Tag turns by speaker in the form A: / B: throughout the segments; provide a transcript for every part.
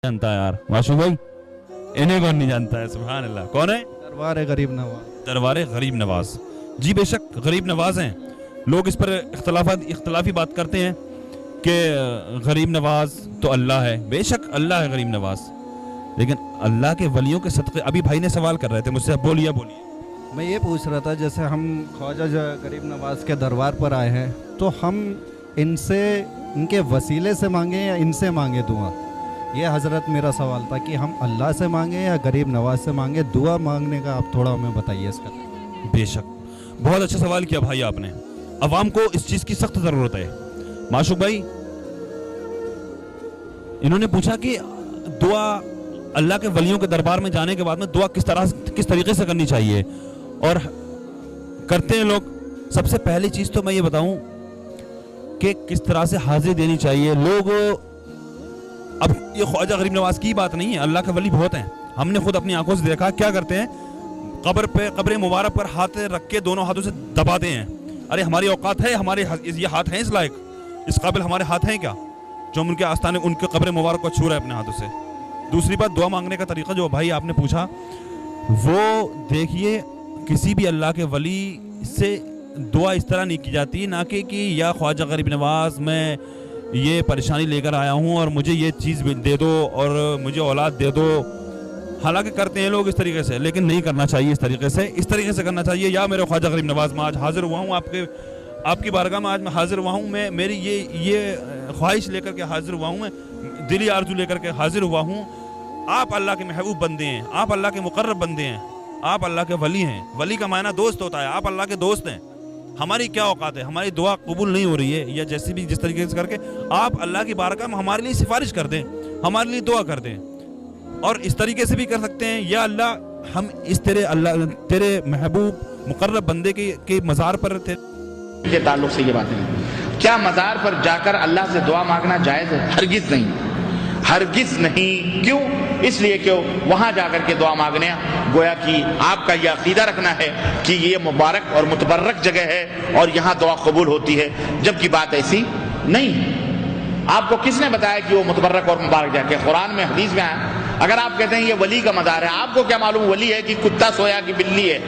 A: जानता है यार माशूक भाई, इन्हें कौन नहीं जानता है। सुभान अल्लाह। कौन है?
B: दरबार गरीब नवाज।
A: दरबार गरीब नवाज। जी बेशक गरीब नवाज हैं। लोग इस पर इख्तलाफी बात करते हैं कि गरीब नवाज तो अल्लाह है। बेशक अल्लाह है गरीब नवाज, लेकिन अल्लाह के वलियों के सदक़े। अभी भाई ने सवाल कर रहे थे मुझसे, बोलिए बोलिए।
B: मैं ये पूछ रहा था, जैसे हम ख्वाजा गरीब नवाज के दरबार पर आए हैं, तो हम इनसे, इनके वसीले से मांगे या इनसे मांगे दुआ? ये हज़रत मेरा सवाल था कि हम अल्लाह से मांगे या गरीब नवाज से मांगे दुआ मांगने का। आप थोड़ा हमें बताइए इसका।
A: बेशक बहुत अच्छा सवाल किया भाई आपने। अवाम को इस चीज़ की सख्त ज़रूरत है। माशूक भाई, इन्होंने पूछा कि दुआ अल्लाह के वलियों के दरबार में जाने के बाद में दुआ किस तरीके से करनी चाहिए और करते हैं लोग। सबसे पहली चीज़ तो मैं ये बताऊं कि किस तरह से हाजिरी देनी चाहिए लोग। अब ये ख्वाजा गरीब नवाज की बात नहीं है, अल्लाह के वली बहुत हैं। हमने खुद अपनी आंखों से देखा क्या करते हैं, कब्र मुबारक पर हाथ रख के दोनों हाथों से दबाते हैं। अरे हमारी औकात है, हमारे ये हाथ हैं इस लायक, इस काबिल हमारे हाथ हैं क्या जो हम उनके आस्थाने, उनके कब्र मुबारक को छू रहे हैं अपने हाथों से। दूसरी बात, दुआ मांगने का तरीका जो भाई आपने पूछा, वो देखिए किसी भी अल्लाह के वली से दुआ इस तरह नहीं की जाती, ना कि या ख्वाजा गरीब नवाज मैं ये परेशानी लेकर आया हूँ और मुझे ये चीज़ दे दो और मुझे औलाद दे दो। हालांकि करते हैं लोग इस तरीके से, लेकिन नहीं करना चाहिए इस तरीके से। इस तरीके से करना चाहिए, या मेरे ख्वाजा गरीब नवाज मैं आज हाजिर हुआ हूँ आपकी बारगाह में, आज मैं हाजिर हुआ हूँ, मैं मेरी ये ख्वाहिश लेकर के हाजिर हुआ हूँ, मैं दिली आरजू लेकर के हाजिर हुआ हूँ। आप अल्लाह के महबूब बंदे हैं, आप अल्लाह के मुकर्रब बंदे हैं, आप अल्लाह के वली हैं। वली का मायना दोस्त होता है, आप अल्लाह के दोस्त हैं। हमारी क्या औकात है, हमारी दुआ कबूल नहीं हो रही है, या जैसे भी जिस तरीके से करके आप अल्लाह की बारगाह में हमारे लिए सिफारिश कर दें, हमारे लिए दुआ कर दें। और इस तरीके से भी कर सकते हैं, या अल्लाह हम इस तेरे महबूब मुकर्रब बंदे के मज़ार पर थे
C: के ताल्लुक से ये बातें हैं। क्या मज़ार पर जाकर अल्लाह से दुआ मांगना जायज़ है? हरगिज़ नहीं, हरगिज़ नहीं। क्यों? इसलिए कि वहाँ जाकर के दुआ मांगने, गोया कि आपका यह अकीदा रखना है कि ये मुबारक और मुतबर्रक जगह है और यहाँ दुआ कबूल होती है, जबकि बात ऐसी नहीं है। आपको किसने बताया कि वो मुतबर्रक और मुबारक जगह? कुरान में, हदीस में आया। अगर आप कहते हैं ये वली का मज़ार है, आपको क्या मालूम वली है कि कुत्ता सोया कि बिल्ली है?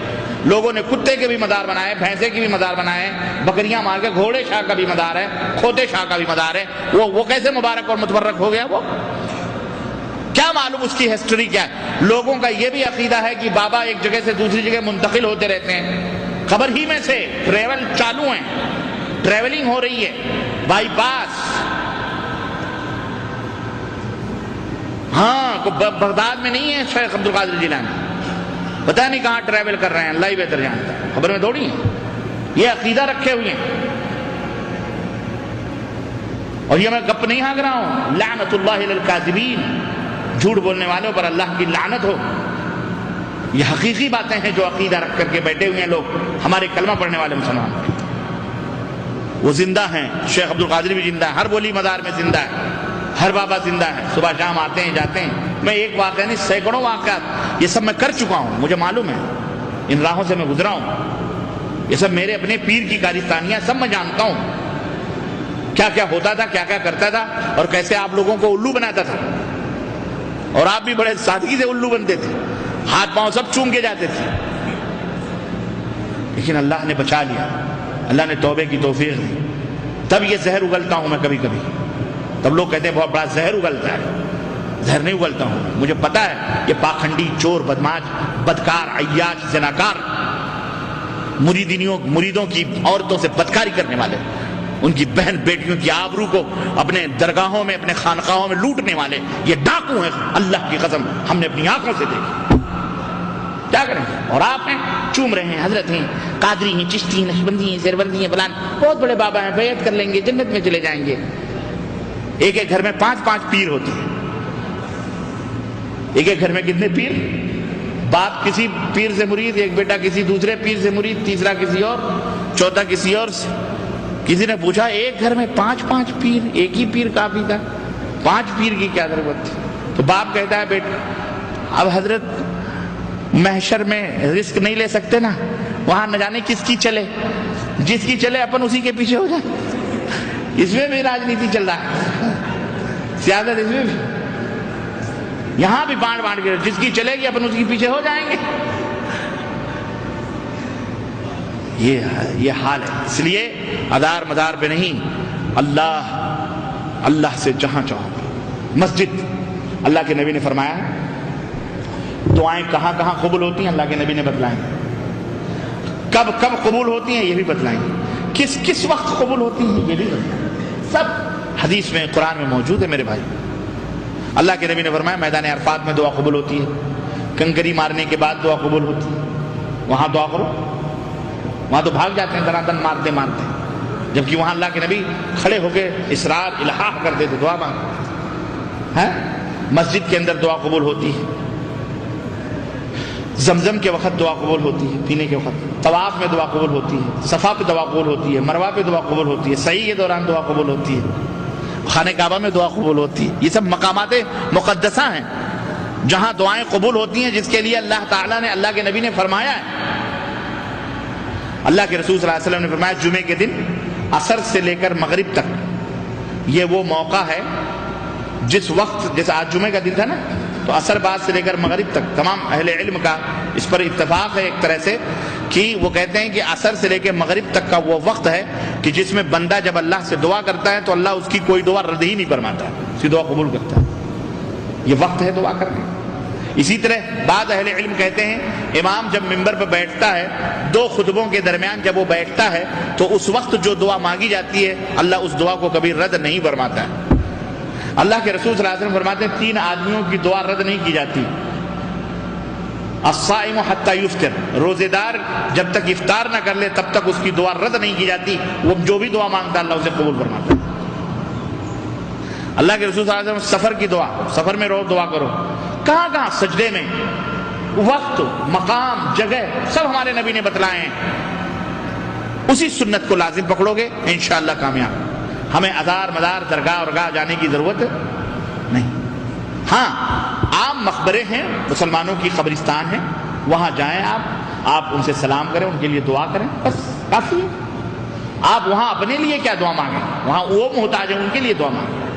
C: लोगों ने कुत्ते के भी मज़ार बनाए, भैंसे के भी मज़ार बनाए, बकरियां मार के, घोड़े शाह का भी मज़ार है, खोते शाह का भी मज़ार है। वो कैसे मुबारक और मुतबर्रक हो गया? वो क्या मालूम उसकी हिस्ट्री क्या है? लोगों का ये भी अकीदा है कि बाबा एक जगह से दूसरी जगह मुंतकिल होते रहते हैं, खबर ही में से ट्रेवल चालू है, ट्रेवलिंग हो रही है, बाईपास। हाँ, बगदाद में नहीं है शेख अब्दुल कादिर जिलानी, पता नहीं कहाँ ट्रेवल कर रहे हैं, अल्लाह ही बेहतर जानता है, खबर में थोड़ी है। ये अकीदा रखे हुए हैं, और ये मैं गप नहीं हाँक रहा हूँ। लानतुल्लाहि अलल काज़िबीन, झूठ बोलने वालों पर अल्लाह की लानत हो। ये हकीकी बातें हैं जो अकीदा रख करके बैठे हुए हैं लोग, हमारे कलमा पढ़ने वाले मुसलमान। वो जिंदा हैं, शेख अब्दुल कादिर भी जिंदा है, हर बोली मज़ार में जिंदा है, हर बाबा जिंदा है, सुबह शाम आते हैं जाते हैं। मैं एक वाक़या नहीं, सैकड़ों वाक़यात ये सब मैं कर चुका हूँ, मुझे मालूम है, इन राहों से मैं गुजरा हूँ। ये सब मेरे अपने पीर की कारिस्तानियाँ, सब मैं जानता हूँ, क्या क्या होता था, क्या क्या करता था, और कैसे आप लोगों को उल्लू बनाता था। और आप भी बड़े सादगी से उल्लू बनते थे, हाथ पांव सब चूम के जाते थे, लेकिन अल्लाह ने बचा लिया, अल्लाह ने तौबे की तौफीक दी। तब ये जहर उगलता हूं मैं कभी कभी। तब लोग कहते हैं बहुत बड़ा जहर उगलता है, जहर नहीं उगलता हूं, मुझे पता है ये पाखंडी, चोर, बदमाश, बदकार, अय्याश, ज़नाकार, मुरीदों की औरतों से बदकारी करने वाले, उनकी बहन बेटियों की आबरू को अपने दरगाहों में, अपने खानकाहों में लूटने वाले ये डाकू हैं। अल्लाह की कसम, हमने अपनी आंखों से देखी। क्या करें? और आप हैं, चूम रहे हैं, हजरत हैं, कादरी हैं, चिश्ती हैं, नक्शबंदी हैं, शेरबंदी हैं, फलान, बहुत बड़े बाबा हैं, बैत कर लेंगे, जन्नत में चले जाएंगे। एक एक घर में 5-5 पीर होते हैं। एक एक घर में कितने पीर? बाप किसी पीर से मुरीद, एक बेटा किसी दूसरे पीर से मुरीद, तीसरा किसी और, चौथा किसी और से। किसी ने पूछा एक घर में 5-5 पीर, एक ही पीर काफी था, 5 पीर की क्या जरूरत थी? तो बाप कहता है बेटा अब हजरत महशर में रिस्क नहीं ले सकते ना, वहां न जाने किसकी चले, जिसकी चले अपन उसी के पीछे हो जाए। इसमें भी राजनीति चल रहा है, सियासत इसमें भी। یہاں بھی بانٹ بانٹ کے جس کی چلے گی اپن اس کے پیچھے ہو جائیں گے. یہ حال ہے. اس لیے ادار مدار پہ نہیں, اللہ سے جہاں چاہو. مسجد, اللہ کے نبی نے فرمایا دعائیں کہاں کہاں قبول ہوتی ہیں, اللہ کے نبی نے بتلائیں. کب کب قبول ہوتی ہیں یہ بھی بتلائیں. کس کس وقت قبول ہوتی ہیں یہ بھی بتلائیں. سب حدیث میں قرآن میں موجود ہے میرے بھائی. اللہ کے نبی نے فرمایا میدان عرفات میں دعا قبول ہوتی ہے, کنکری مارنے کے بعد دعا قبول ہوتی ہے. وہاں دعا کرو, وہاں تو بھاگ جاتے ہیں دراندن مارتے مارتے, جبکہ وہاں اللہ کے نبی کھڑے ہو کے اصرار الحاح کرتے تھے دعا مانگ. مسجد کے اندر دعا قبول ہوتی ہے, زمزم کے وقت دعا قبول ہوتی ہے پینے کے وقت, طواف میں دعا قبول ہوتی ہے, صفا پہ دعا قبول ہوتی ہے, مروہ پہ دعا قبول ہوتی ہے, سعی کے دوران دعا قبول ہوتی ہے, خانہ کعبہ میں دعا قبول ہوتی ہے. یہ سب مقامات مقدسہ ہیں جہاں دعائیں قبول ہوتی ہیں, جس کے لیے اللہ تعالیٰ نے, اللہ کے نبی نے فرمایا ہے. اللہ کے رسول صلی اللہ علیہ وسلم نے فرمایا جمعے کے دن عصر سے لے کر مغرب تک یہ وہ موقع ہے جس وقت, جیسے آج جمعے کا دن تھا نا, تو عصر بعد سے لے کر مغرب تک تمام اہل علم کا اس پر اتفاق ہے ایک طرح سے کہ وہ کہتے ہیں کہ عصر سے لے کے مغرب تک کا وہ وقت ہے کہ جس میں بندہ جب اللہ سے دعا کرتا ہے تو اللہ اس کی کوئی دعا رد ہی نہیں فرماتا ہے, اس کی دعا قبول کرتا ہے. یہ وقت ہے دعا کرنے. اسی طرح بعض اہل علم کہتے ہیں امام جب ممبر پہ بیٹھتا ہے, دو خطبوں کے درمیان جب وہ بیٹھتا ہے تو اس وقت جو دعا مانگی جاتی ہے اللہ اس دعا کو کبھی رد نہیں فرماتا ہے. اللہ کے رسول صلی اللہ علیہ وسلم فرماتے ہیں 3 آدمیوں کی دعا رد نہیں کی جاتی. الصائم حتی یفطر, روزے دار جب تک افطار نہ کر لے تب تک اس کی دعا رد نہیں کی جاتی. وہ جو بھی دعا مانگتا ہے اللہ اسے قبول فرماتا ہے. اللہ کے رسول صلی اللہ علیہ وسلم سفر کی دعا, سفر میں رو دعا کرو. کہاں کہاں سجدے میں, وقت, مقام, جگہ سب ہمارے نبی نے بتلائے ہیں. اسی سنت کو لازم پکڑو گے انشاءاللہ کامیاب. ہمیں ازار مدار درگاہ اور گاہ جانے کی ضرورت نہیں. ہاں عام مقبرے ہیں, مسلمانوں کی قبرستان ہیں, وہاں جائیں آپ ان سے سلام کریں, ان کے لیے دعا کریں, بس کافی ہے. آپ وہاں اپنے لیے کیا دعا مانگیں, وہاں وہ محتاج ہیں ان کے لیے دعا مانگیں.